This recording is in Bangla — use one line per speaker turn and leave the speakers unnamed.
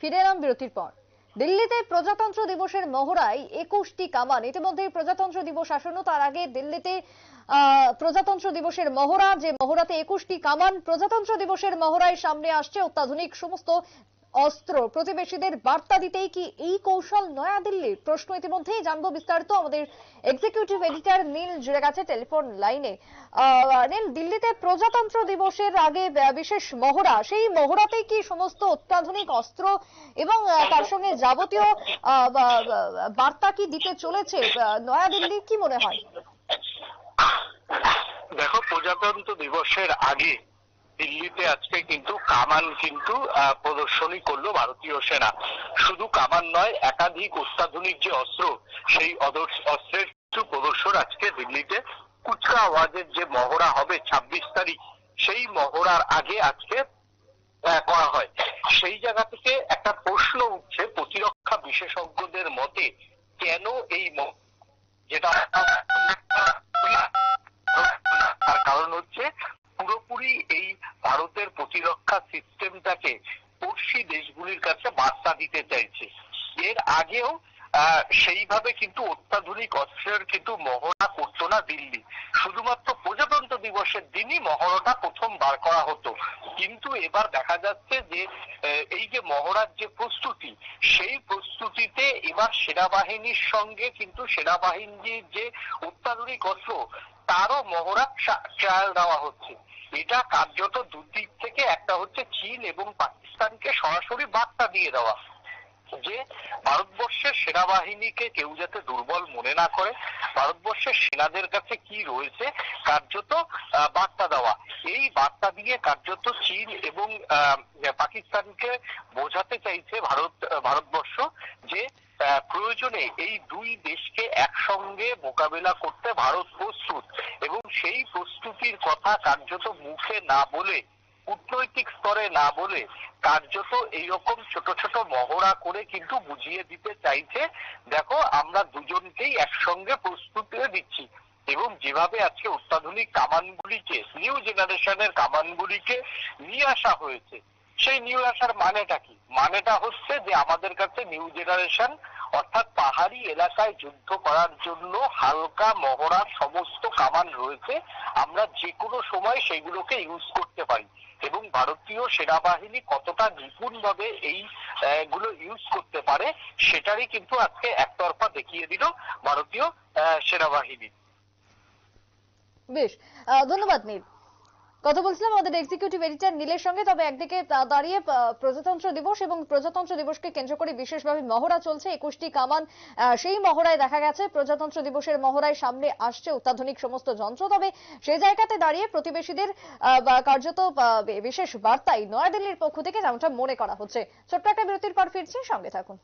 ফিরে এলাম বিরতির পর। দিল্লিতে প্রজাতন্ত্র দিবসের মহড়ায় 21টি কামান। ইতিমধ্যে প্রজাতন্ত্র দিবস আসন্ন, তার আগে দিল্লিতে প্রজাতন্ত্র দিবসের মহড়া, যে মহড়াতে 21টি কামান। প্রজাতন্ত্র দিবসের মহড়ায় সামনে আসছে অত্যাধুনিক সমস্ত অস্ত্র। প্রতিবেশীদের বার্তা দিতেই কি এই কৌশল নয়াদিল্লির? প্রশ্ন ইতিমধ্যেই জানবো বিস্তারিত। আমাদের এক্সিকিউটিভ এডিটর নীল জুড়ে গেছে টেলিফোন লাইনে। নীল, দিল্লিতে প্রজাতন্ত্র দিবসের আগে বিশেষ মহড়া, সেই মহড়াতেই কি সমস্ত অত্যাধুনিক অস্ত্র এবং তার সঙ্গে যাবতীয় বার্তা কি দিতে চলেছে নয়াদিল্লি, কি মনে হয়?
দেখো, প্রজাতন্ত্র দিবসের আগে দিল্লিতে আজকে কিন্তু কামান প্রদর্শনী করলো ভারতীয় সেনা। শুধু কামান নয়, একাধিক অত্যাধুনিক যে অস্ত্র, সেই অস্ত্রের প্রদর্শন আজকে দিল্লিতে কুচকাওয়াজের যে মহড়া হবে 26 তারিখ, সেই মহড়ার আগে আজকে করা হয়। সেই জায়গা থেকে একটা প্রশ্ন উঠছে প্রতিরক্ষা বিশেষজ্ঞদের মতে, কেন এই যেটা তার কারণ হচ্ছে পুরোপুরি এই ভারতের প্রতিরক্ষা সিস্টেমটাকে পড়শি দেশগুলির কাছে বার্তা দিতে চাইছে। এর আগেও সেইভাবে কিন্তু অত্যাধুনিক অস্ত্রের মহড়া করতো না দিল্লি। শুধুমাত্র প্রজাতন্ত্র দিবসের দিনই মহড়াটা প্রথম বার করা হতো। কিন্তু এবার দেখা যাচ্ছে যে এই যে মহড়ার যে প্রস্তুতি, সেই প্রস্তুতিতে এবার সেনাবাহিনীর সঙ্গে সেনাবাহিনীর যে অত্যাধুনিক অস্ত্র, তারও মহড়া ট্রায়াল দেওয়া হচ্ছে। এটা কার্যত দুদিক থেকে, একটা হচ্ছে চীন এবং পাকিস্তানকে সরাসরি বার্তা দিয়ে দেওয়া যে ভারতবর্ষের সেনাবাহিনীকে কেউ যাতে দুর্বল মনে না করে, ভারতবর্ষের সেনাদের কাছে কি রয়েছে কার্যত বার্তা দেওয়া। এই বার্তা দিয়ে কার্যত চীন এবং পাকিস্তানকে বোঝাতে চাইছে ভারতবর্ষ যে প্রয়োজনে এই দুই দেশকে একসঙ্গে মোকাবেলা করতে ভারত প্রস্তুত। এবং সেই প্রস্তুতির কথা কার্যত মুখে না বলে, কূটনৈতিক স্তরে না বলে, কার্যত এইরকম ছোট ছোট মহড়া করে বুঝিয়ে দিতে চাইছে, দেখো আমরা দুজনকেই একসঙ্গে প্রস্তুতি দিচ্ছি। এবং যেভাবে আজকে অত্যাধুনিক কামানগুলিকে, নিউ জেনারেশনের কামানগুলিকে নিয়ে আসা হয়েছে, সেই নিউ আসার মানেটা কি? মানেটা হচ্ছে যে আমাদের কাছে নিউ জেনারেশন, অর্থাৎ পাহাড়ি এলাকায় যুদ্ধ করার জন্য হালকা মহড়ার সমস্ত কামান রয়েছে, আমরা যে কোনো সময় সেগুলোকে ইউজ করতে পারি। এবং ভারতীয় সেনাবাহিনী কতটা নিপুণ ভাবে এইগুলো ইউজ করতে পারে, সেটারই আজকে একতরফা দেখিয়ে দিল ভারতীয় সেনাবাহিনী।
বেশ, ধন্যবাদ নীল। কথা বলছিলাম আমাদের এক্সিকিউটিভ এডিটর নীলের সঙ্গে। তবে একদিকে দাঁড়িয়ে প্রজাতন্ত্র দিবস এবং প্রজাতন্ত্র দিবসকে কেন্দ্র করে বিশেষভাবে মহড়া চলছে, 21টি কামান। সেই মহড়ায় দেখা গেছে প্রজাতন্ত্র দিবসের মহড়ায় সামনে আসছে অত্যাধুনিক সমস্ত যন্ত্র। তবে সেই জায়গাতে দাঁড়িয়ে প্রতিবেশীদের কার্যত বিশেষ বার্তাই নয়াদিল্লির পক্ষ থেকে যেমনটা মনে করা হচ্ছে। ছোট্ট একটা বিরতির পর ফিরছি, সঙ্গে থাকুন।